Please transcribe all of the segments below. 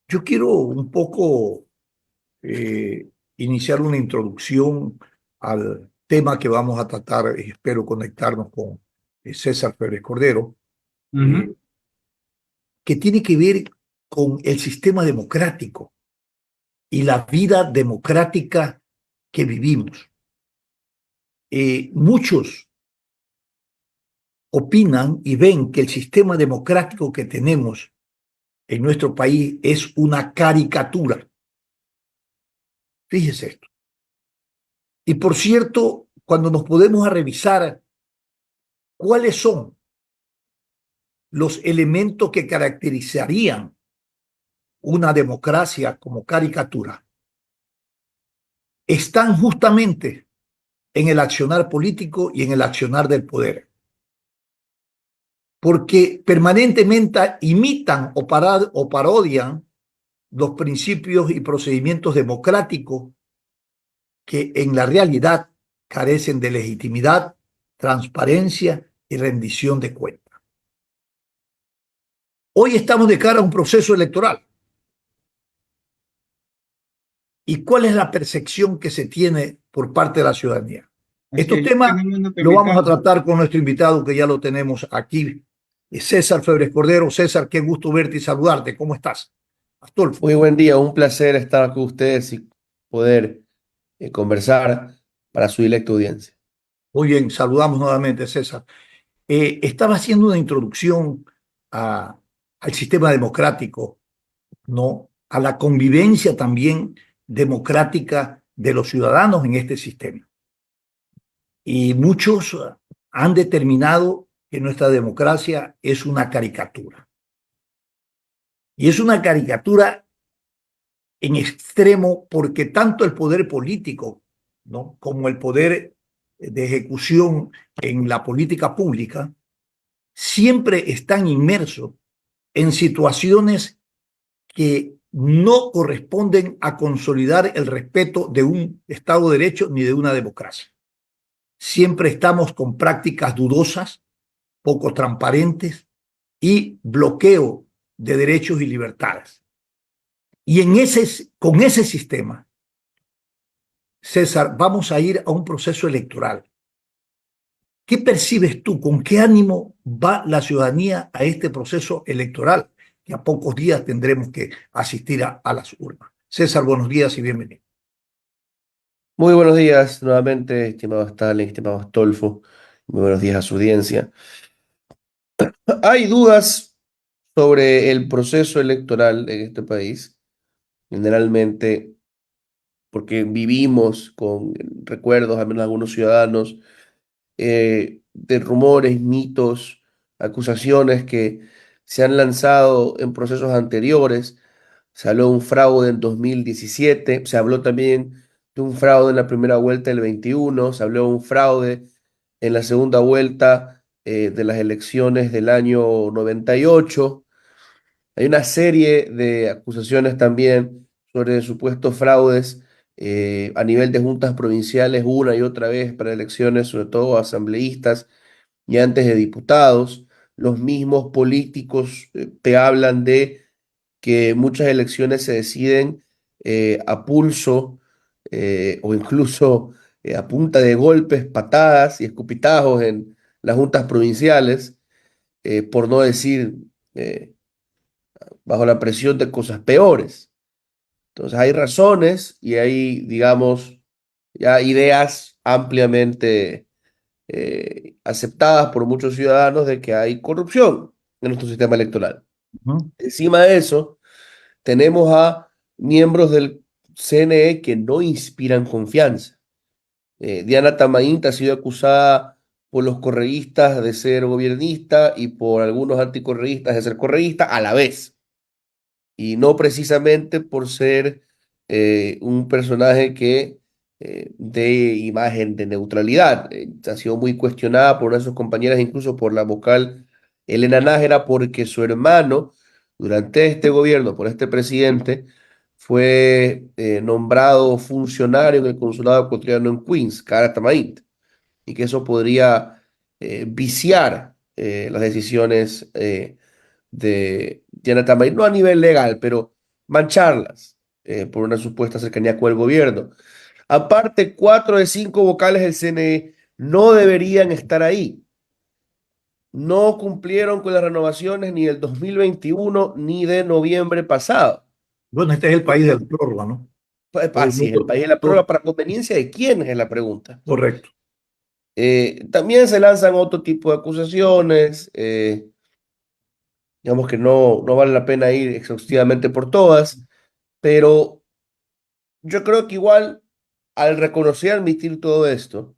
Yo quiero un poco iniciar una introducción al tema que vamos a tratar y espero conectarnos con César Pérez Cordero, Ujú. eh, que tiene que ver con el sistema democrático y la vida democrática que vivimos. Muchos opinan y ven que el sistema democrático que tenemos en nuestro país es una caricatura. Fíjese esto. Y por cierto, cuando nos podemos a revisar cuáles son los elementos que caracterizarían una democracia como caricatura, están justamente en el accionar político y en el accionar del poder, porque permanentemente imitan o parodian los principios y procedimientos democráticos que en la realidad carecen de legitimidad, transparencia y rendición de cuentas. Hoy estamos de cara a un proceso electoral. ¿Y cuál es la percepción que se tiene por parte de la ciudadanía? Así Estos es, yo temas tengo una lo vamos a permita. tratar con nuestro invitado que ya lo tenemos aquí, César Febres Cordero. César, qué gusto verte y saludarte. ¿Cómo estás? Astolfo. Muy buen día, un placer estar con ustedes y poder conversar para su directa audiencia. Muy bien, saludamos nuevamente, César. Estaba haciendo una introducción a- al sistema democrático, ¿no? A la convivencia también democrática de los ciudadanos en este sistema. Y muchos han determinado que nuestra democracia es una caricatura. Y es una caricatura en extremo porque tanto el poder político, ¿no?, como el poder de ejecución en la política pública siempre están inmersos en situaciones que no corresponden a consolidar el respeto de un Estado de Derecho ni de una democracia. Siempre estamos con prácticas dudosas, poco transparentes y bloqueo de derechos y libertades. Y con ese sistema, César, vamos a ir a un proceso electoral. ¿Qué percibes tú? ¿Con qué ánimo va la ciudadanía a este proceso electoral? Que a pocos días tendremos que asistir a las urnas. César, buenos días y bienvenido. Muy buenos días nuevamente, estimado Stalin, estimado Astolfo. Muy buenos días a su audiencia. Hay dudas sobre el proceso electoral en este país, generalmente porque vivimos con recuerdos, al menos algunos ciudadanos, de rumores, mitos, acusaciones que se han lanzado en procesos anteriores. Se habló de un fraude en 2017, se habló también de un fraude en la primera vuelta del 21, se habló de un fraude en la segunda vuelta de las elecciones del año 98. Hay una serie de acusaciones también sobre supuestos fraudes a nivel de juntas provinciales una y otra vez para elecciones, sobre todo asambleístas y antes de diputados. Los mismos políticos te hablan de que muchas elecciones se deciden a pulso o incluso a punta de golpes, patadas y escupitajos en las juntas provinciales, por no decir eh, bajo la presión de cosas peores. Entonces hay razones y hay, digamos, ya ideas ampliamente aceptadas por muchos ciudadanos de que hay corrupción en nuestro sistema electoral. Uh-huh. Encima de eso, tenemos a miembros del CNE que no inspiran confianza. Diana Tamainta ha sido acusada por los correístas de ser gobernista y por algunos anticorreístas de ser correísta a la vez. Y no precisamente por ser un personaje que dé imagen de neutralidad. Ha sido muy cuestionada por una de sus compañeras, incluso por la vocal Elena Nájera, porque su hermano, durante este gobierno, por este presidente, fue nombrado funcionario en el consulado ecuatoriano en Queens, Cara Tamaint, y que eso podría viciar las decisiones de Diana Tamaint, no a nivel legal, pero mancharlas por una supuesta cercanía con el gobierno. Aparte, 4 de 5 vocales del CNE no deberían estar ahí. No cumplieron con las renovaciones ni del 2021 ni de noviembre pasado. Bueno, este es el país de la prórroga, ¿no? Todo el Así es, el mundo, país de la todo, prueba para conveniencia de quiénes es la pregunta. correcto. También se lanzan otro tipo de acusaciones, digamos que no vale la pena ir exhaustivamente por todas, pero yo creo que igual al reconocer y admitir todo esto,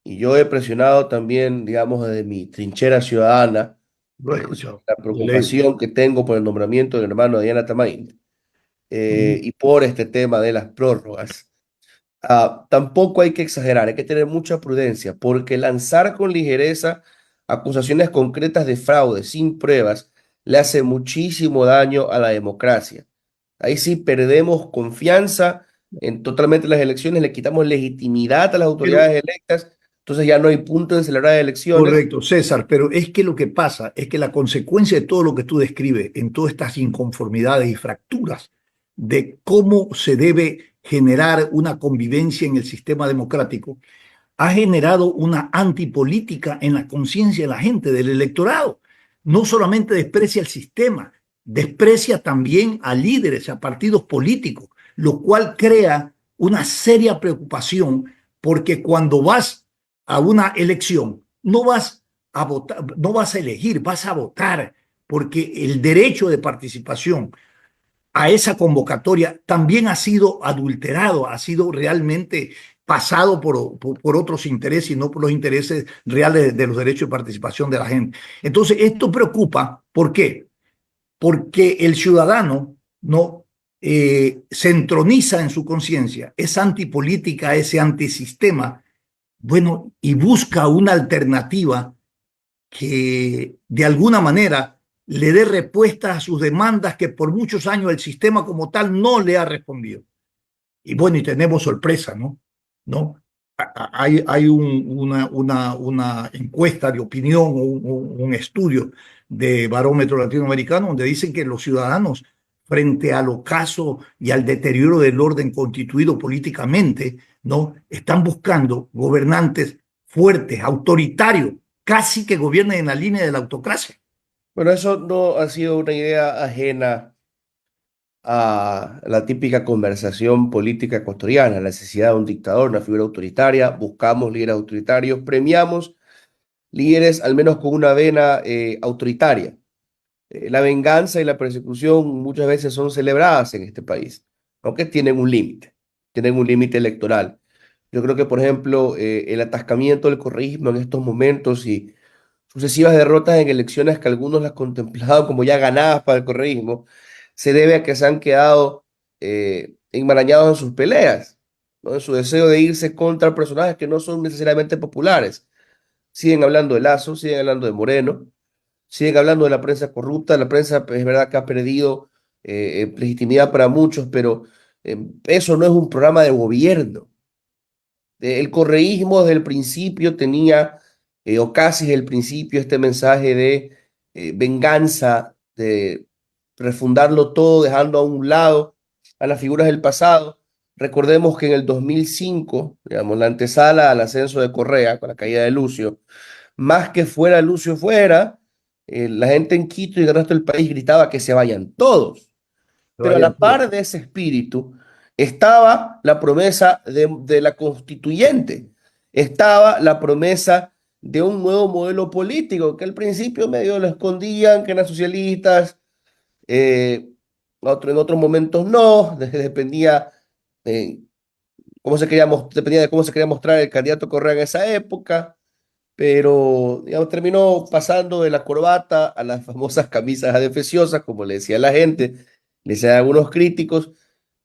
y yo he presionado también, digamos, desde mi trinchera ciudadana, Lo he sobre escuchado, la lo he leído. preocupación que tengo por el nombramiento del hermano de Diana Tamain, Ujú. y por este tema de las prórrogas. Tampoco hay que exagerar, hay que tener mucha prudencia, porque lanzar con ligereza acusaciones concretas de fraude sin pruebas le hace muchísimo daño a la democracia. Ahí sí perdemos confianza en totalmente las elecciones, le quitamos legitimidad a las Pero, autoridades electas, entonces ya no hay punto en celebrar elecciones. correcto, César, pero es que lo que pasa es que la consecuencia de todo lo que tú describes en todas estas inconformidades y fracturas de cómo se debe generar una convivencia en el sistema democrático ha generado una antipolítica en la conciencia de la gente, del electorado. No solamente desprecia el sistema, desprecia también a líderes, a partidos políticos, lo cual crea una seria preocupación porque cuando vas a una elección no vas a votar, no vas a elegir, vas a votar, porque el derecho de participación a esa convocatoria también ha sido adulterado, ha sido realmente pasado por otros intereses y no por los intereses reales de los derechos de participación de la gente. Entonces, esto preocupa, ¿por qué? Porque el ciudadano no se entroniza en su conciencia, es antipolítica, ese antisistema, bueno, y busca una alternativa que de alguna manera le dé respuesta a sus demandas que por muchos años el sistema como tal no le ha respondido. Y bueno, y tenemos sorpresa, ¿no? ¿No? Hay una encuesta de opinión, un estudio de Barómetro Latinoamericano donde dicen que los ciudadanos, frente al ocaso y al deterioro del orden constituido políticamente, ¿no? Están buscando gobernantes fuertes, autoritarios, casi que gobiernen en la línea de la autocracia. Bueno, eso no ha sido una idea ajena a la típica conversación política ecuatoriana, la necesidad de un dictador, una figura autoritaria, buscamos líderes autoritarios, premiamos líderes al menos con una vena autoritaria. La venganza y la persecución muchas veces son celebradas en este país, aunque tienen un límite electoral. Yo creo que, por ejemplo, el atascamiento del correísmo en estos momentos y sucesivas derrotas en elecciones que algunos las contemplaban como ya ganadas para el correísmo, se debe a que se han quedado enmarañados en sus peleas, ¿no? En su deseo de irse contra personajes que no son necesariamente populares. Siguen hablando de Lazo, siguen hablando de Moreno, siguen hablando de la prensa corrupta. La prensa es verdad que ha perdido legitimidad para muchos, pero eso no es un programa de gobierno. El correísmo desde el principio tenía, o casi desde el principio, este mensaje de venganza, de refundarlo todo, dejando a un lado a las figuras del pasado. Recordemos que en el 2005, digamos, la antesala al ascenso de Correa, con la caída de Lucio, más que fuera Lucio fuera, la gente en Quito y el resto del país gritaba que se vayan todos. Que Pero a vayan la todos. par de ese espíritu estaba la promesa de la constituyente, estaba la promesa de un nuevo modelo político, que al principio medio lo escondían, que eran socialistas, eh, en otros momentos no, dependía, eh, dependía de cómo se quería mostrar el candidato Correa en esa época, pero digamos, terminó pasando de la corbata a las famosas camisas adefesiosas, como le decía la gente, le decían algunos críticos.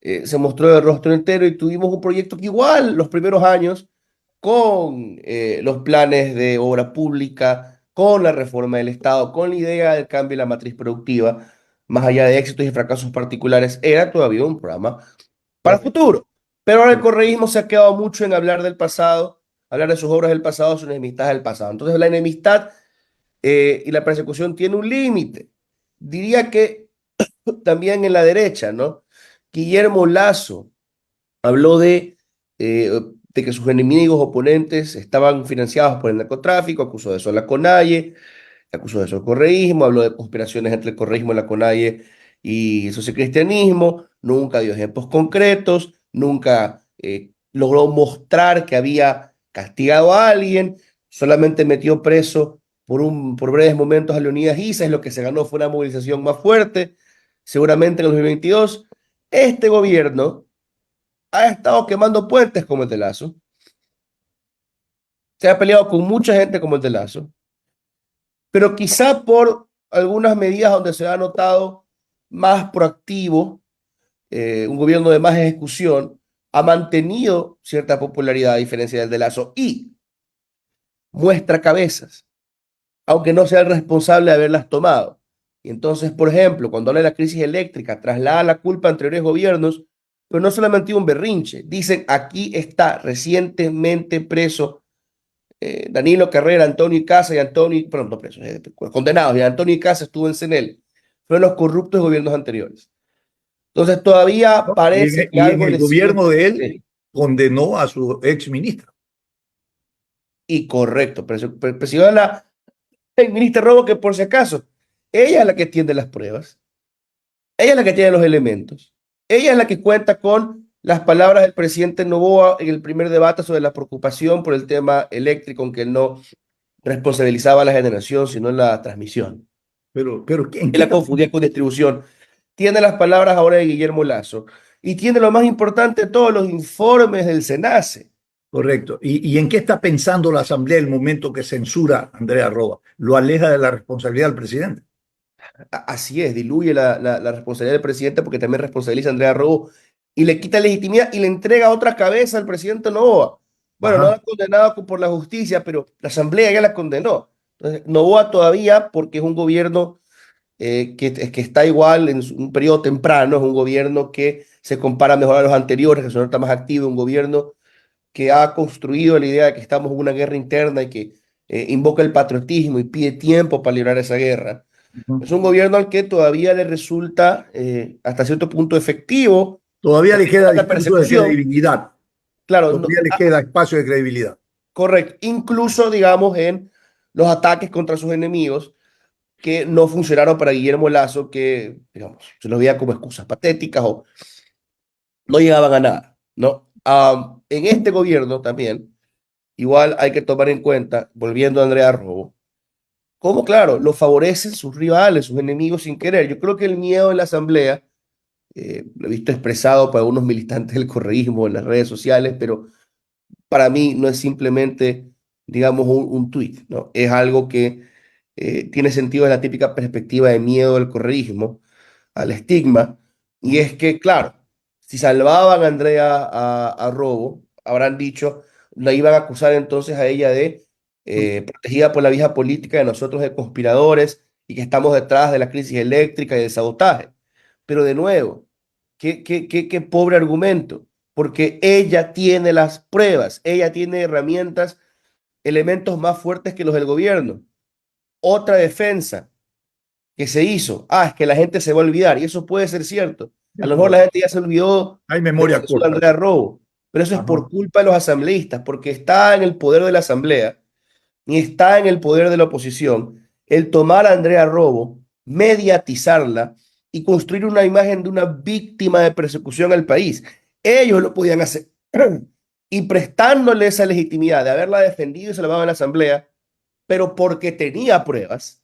Se mostró el rostro entero y tuvimos un proyecto que igual los primeros años, con los planes de obra pública, con la reforma del Estado, con la idea del cambio de la matriz productiva, más allá de éxitos y fracasos particulares, era todavía un programa para el Correcto. futuro. Pero ahora el correísmo se ha quedado mucho en hablar del pasado, hablar de sus obras del pasado, sus enemistades del pasado. Entonces la enemistad y la persecución tiene un límite. Diría que también en la derecha, ¿no? Guillermo Lasso habló de que sus enemigos oponentes estaban financiados por el narcotráfico, acusó de eso a la CONAIE, acusó de eso al correísmo, habló de conspiraciones entre el correísmo, la CONAIE y el sociocristianismo, nunca dio ejemplos concretos, nunca logró mostrar que había castigado a alguien, solamente metió preso por breves momentos a Leonidas Issa, y lo que se ganó fue una movilización más fuerte, seguramente en el 2022. Este gobierno ha estado quemando puentes como el de Lazo, se ha peleado con mucha gente como el de Lazo, pero quizá por algunas medidas donde se ha notado más proactivo, un gobierno de más ejecución, ha mantenido cierta popularidad a diferencia del de Lazo y muestra cabezas, aunque no sea el responsable de haberlas tomado. Y entonces, por ejemplo, cuando habla de la crisis eléctrica, traslada la culpa a anteriores gobiernos, pero no solamente un berrinche. Dicen, aquí está recientemente preso Danilo Carrera, Antonio Icaza y Antonio, perdón, no presos, condenados, y Antonio Icaza estuvo en CNL. Fueron los corruptos gobiernos anteriores. Entonces, todavía ¿no? parece que Y en algo el le sigue. gobierno de él condenó a su ex ministra. Y correcto, presidió a la ministra Robo, que por si acaso, ella es la que tiene las pruebas, ella es la que tiene los elementos, ella es la que cuenta con las palabras del presidente Noboa en el primer debate sobre la preocupación por el tema eléctrico, aunque él no responsabilizaba a la generación, sino en la transmisión. Pero ¿en Él qué la está? confundía con distribución. Tiene las palabras ahora de Guillermo Lazo y tiene lo más importante, todos los informes del SENACE. Correcto. ¿Y en qué está pensando la Asamblea el momento que censura a Andrea Roa? Lo aleja de la responsabilidad del presidente. Así es, diluye la responsabilidad del presidente porque también responsabiliza a Andrea Robo y le quita legitimidad y le entrega otra cabeza al presidente Noboa. Bueno, no la Ajá. ha condenado por la justicia, pero la Asamblea ya la condenó. Entonces, Noboa todavía, porque es un gobierno que está igual en un periodo temprano, es un gobierno que se compara mejor a los anteriores, que son está más activo, un gobierno que ha construido la idea de que estamos en una guerra interna y que invoca el patriotismo y pide tiempo para librar esa guerra. Ujú. Es un gobierno al que todavía le resulta hasta cierto punto efectivo, Todavía le queda la discurso de persecución, credibilidad. claro, Todavía le queda espacio de credibilidad. correcto, incluso digamos en los ataques contra sus enemigos que no funcionaron para Guillermo Lazo, que digamos, se los veía como excusas patéticas o no llegaban a nada, ¿no? En este gobierno también, igual hay que tomar en cuenta, volviendo a Andrea Robo, cómo, claro, lo favorecen sus rivales, sus enemigos sin querer. Yo creo que el miedo en la Asamblea lo he visto expresado por algunos militantes del correísmo en las redes sociales, pero para mí no es simplemente, digamos, un tuit, ¿no? Es algo que tiene sentido de la típica perspectiva de miedo del correísmo, al estigma, y es que, claro, si salvaban a Andrea a Robo, habrán dicho, la iban a acusar entonces a ella de protegida por la vieja política de nosotros de conspiradores y que estamos detrás de la crisis eléctrica y del sabotaje. Pero de nuevo, qué pobre argumento, porque ella tiene las pruebas, ella tiene herramientas, elementos más fuertes que los del gobierno. Otra defensa que se hizo, es que la gente se va a olvidar, y eso puede ser cierto. A lo mejor la gente ya se olvidó Hay del memoria caso de corta. Andrea Robo, pero eso es Ajá. por culpa de los asambleístas, porque está en el poder de la asamblea y está en el poder de la oposición el tomar a Andrea Robo, mediatizarla y construir una imagen de una víctima de persecución al país. Ellos lo podían hacer. Y prestándole esa legitimidad de haberla defendido y salvado en la asamblea, pero porque tenía pruebas,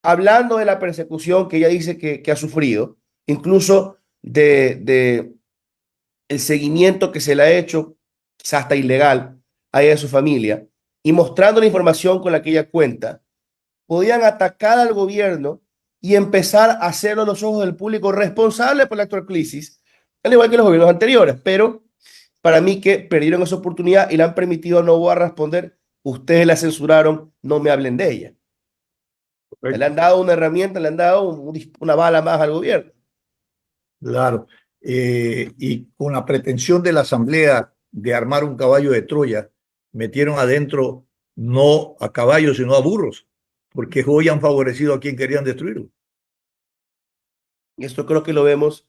hablando de la persecución que ella dice que ha sufrido, incluso de el seguimiento que se le ha hecho, quizás hasta ilegal, a ella y a su familia, y mostrando la información con la que ella cuenta, podían atacar al gobierno y empezar a hacerlo a los ojos del público responsable por la actual crisis, al igual que los gobiernos anteriores. Pero para mí que perdieron esa oportunidad y le han permitido a Novoa responder, ustedes la censuraron, no me hablen de ella. Le han dado una herramienta, le han dado una bala más al gobierno. Claro. Y con la pretensión de la Asamblea de armar un caballo de Troya, metieron adentro no a caballos, sino a burros, porque hoy han favorecido a quien querían destruirlo. Y esto creo que lo vemos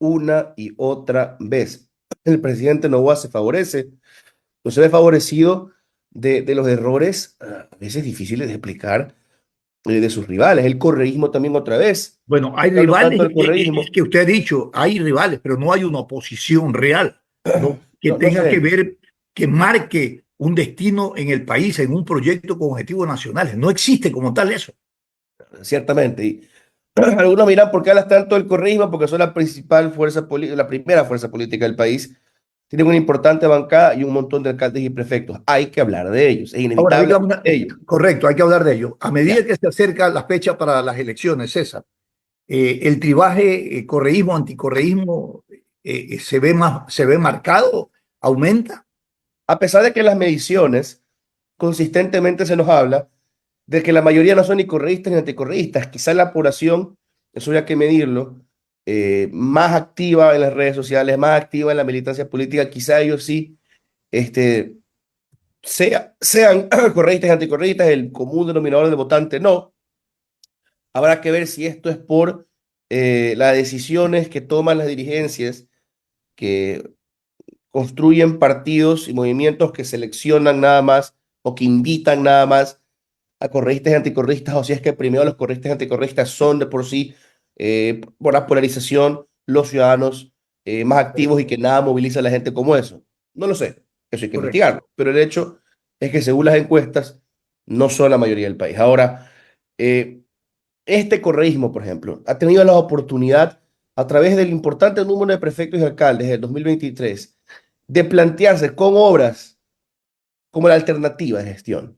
una y otra vez. El presidente Noboa se favorece, no se ve favorecido de los errores a veces difíciles de explicar de sus rivales. El correísmo también otra vez. Bueno, hay ¿Por qué hablo rivales, tanto del es correísmo? que usted ha dicho, hay rivales, pero no hay una oposición real, ¿no? Que No, no tenga que sé, ver, que marque un destino en el país, en un proyecto con objetivos nacionales. No existe como tal eso. ciertamente. Y algunos miran por qué hablas tanto del correísmo, porque son la principal fuerza política, la primera fuerza política del país. Tienen una importante bancada y un montón de alcaldes y prefectos. Hay que hablar de ellos, es Ahora, inevitable dígame hablar de ellos. correcto, hay que hablar de ello. A medida Ya. que se acerca la fecha para las elecciones, César, el tribaje correísmo, anticorreísmo, se ve marcado, aumenta. A pesar de que las mediciones consistentemente se nos habla de que la mayoría no son ni correístas ni anticorreístas, quizás la población, eso habría que medirlo, más activa en las redes sociales, más activa en la militancia política, quizá ellos sí este, sean correístas y anticorreístas, el común denominador del votante no. Habrá que ver si esto es por las decisiones que toman las dirigencias, que construyen partidos y movimientos que seleccionan nada más o que invitan nada más a correístas y anticorreístas, o si es que primero los correístas y anticorreístas son de por sí, por la polarización, los ciudadanos más activos y que nada moviliza a la gente como eso. No lo sé, eso hay que Correcto. investigarlo, pero el hecho es que según las encuestas, no son la mayoría del país. Ahora, eh, este correísmo, por ejemplo, ha tenido la oportunidad a través del importante número de prefectos y alcaldes del 2023 de plantearse con obras como la alternativa de gestión.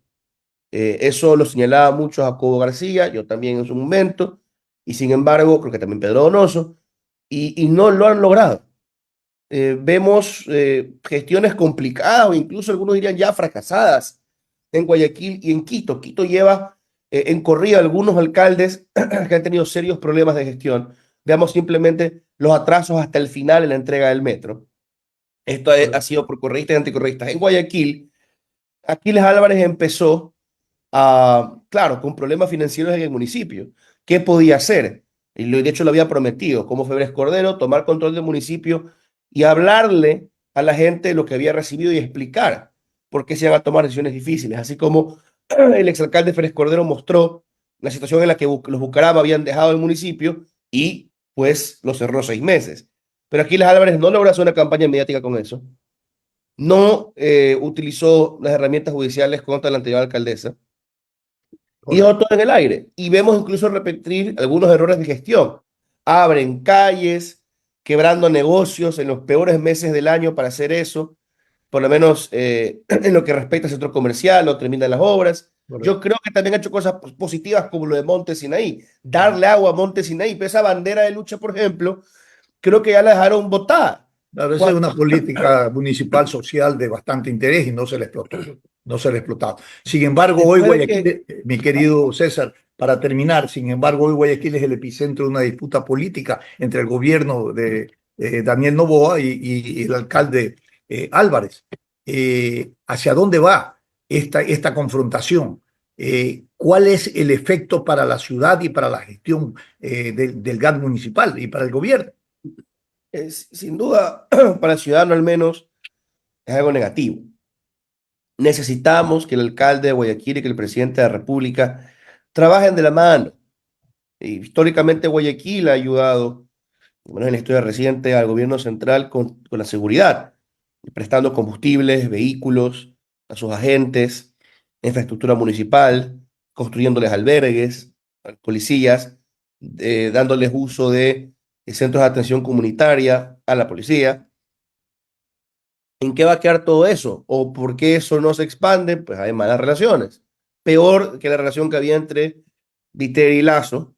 Eso lo señalaba mucho Jacobo García, yo también en su momento, y sin embargo, creo que también Pedro Donoso, y no lo han logrado. Vemos gestiones complicadas o incluso algunos dirían ya fracasadas en Guayaquil y en Quito. Quito lleva en corrida algunos alcaldes que han tenido serios problemas de gestión. Veamos simplemente los atrasos hasta el final en la entrega del metro. Esto ha sido por correístas y anticorreístas. En Guayaquil, Aquiles Álvarez empezó claro, con problemas financieros en el municipio. ¿Qué podía hacer? Y de hecho lo había prometido, como Febres Cordero, tomar control del municipio y hablarle a la gente lo que había recibido y explicar por qué se iban a tomar decisiones difíciles. Así como el exalcalde Febres Cordero mostró la situación en la que los Bucaram habían dejado el municipio y pues lo cerró 6 meses. Pero aquí las Álvarez no logró hacer una campaña mediática con eso. No utilizó las herramientas judiciales contra la anterior alcaldesa y dejó Correcto. todo en el aire. Y vemos incluso repetir algunos errores de gestión. Abren calles, quebrando negocios en los peores meses del año para hacer eso, por lo menos en lo que respecta al sector comercial o terminan las obras. Yo Correcto. creo que también ha hecho cosas positivas como lo de Monte Sinaí, darle agua a Monte Sinaí, pero esa bandera de lucha, por ejemplo, creo que ya la dejaron botada. Claro, esa es Cuando, una política municipal social de bastante interés y no se le explotó, no se le ha explotado. Sin embargo, hoy después de Guayaquil, que, mi querido César, para terminar, sin embargo, hoy Guayaquil es el epicentro de una disputa política entre el gobierno de Daniel Noboa y el alcalde Álvarez. ¿Hacia dónde va esta confrontación? ¿Cuál es el efecto para la ciudad y para la gestión del GAT municipal y para el gobierno? sin duda, para el ciudadano al menos, es algo negativo. Necesitamos que el alcalde de Guayaquil y que el presidente de la República trabajen de la mano. Históricamente Guayaquil ha ayudado, al menos en la historia reciente, al gobierno central con la seguridad, prestando combustibles, vehículos a sus agentes, infraestructura municipal, construyéndoles albergues, a los policías, dándoles uso de centros de atención comunitaria a la policía. ¿En qué va a quedar todo eso? ¿O por qué eso no se expande? Pues hay malas relaciones. Peor que la relación que había entre Viteri y Lazo,